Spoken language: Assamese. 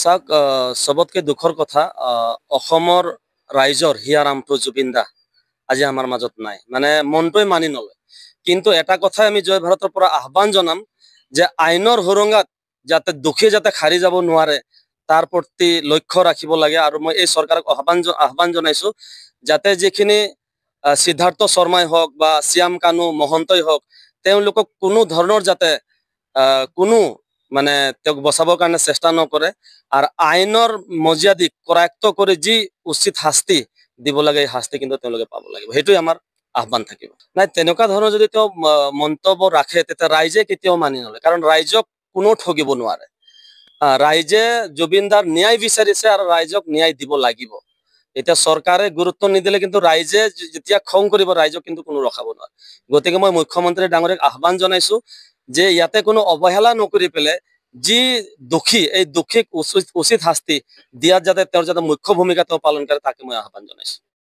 চাওক চবতকে দুখৰ কথা অসমৰ ৰাইজৰ হিয়াৰামটো জুবিন দা আজি আমাৰ মাজত নাই, মানে মনটোৱে মানি নলয়। কিন্তু এটা কথাই আমি জয় ভাৰতৰ পৰা আহ্বান জনাম যে আইনৰ সুৰঙ্গাত যাতে দোষী যাতে খাৰি যাব নোৱাৰে তাৰ প্ৰতি লক্ষ্য ৰাখিব লাগে। আৰু মই এই চৰকাৰক আহ্বান জনাইছো যাতে যিখিনি সিদ্ধাৰ্থ শৰ্মাই হওক বা শ্যাম কানু মহন্তই হওক তেওঁলোকক কোনো ধৰণৰ যাতে কোনো মানে তেওঁক বচাবৰ কাৰণে চেষ্টা নকৰে আৰু আইনৰ মৰ্যাদাক কৰায়ত্ব কৰি যি উচিত শাস্তি দিব লাগে এই শাস্তি কিন্তু তেওঁলোকে পাব লাগিব, সেইটোৱে আমাৰ আহ্বান থাকিব। নাই তেনেকুৱা ধৰণৰ যদি তেওঁ মন্তব্য ৰাখে তেতিয়া ৰাইজে কেতিয়াও মানি নলয়, কাৰণ ৰাইজক কোনো ঠগিব নোৱাৰে। ৰাইজে জুবিনদাৰ ন্যায় বিচাৰিছে আৰু ৰাইজক ন্যায় দিব লাগিব। এতিয়া চৰকাৰে গুৰুত্ব নিদিলে কিন্তু ৰাইজে যেতিয়া খং কৰিব ৰাইজক কিন্তু কোনো ৰখাব নোৱাৰে। গতিকে মই মুখ্যমন্ত্ৰী ডাঙৰীয়াক আহ্বান জনাইছো যে ইয়াতে কোনো অৱহেলা নকৰি পেলাই যি দোষী এই দোষীক উচিত শাস্তি দিয়াত যাতে তেওঁৰ যাতে মুখ্য ভূমিকা তেওঁ পালন কৰে তাকে মই আহ্বান জনাইছো।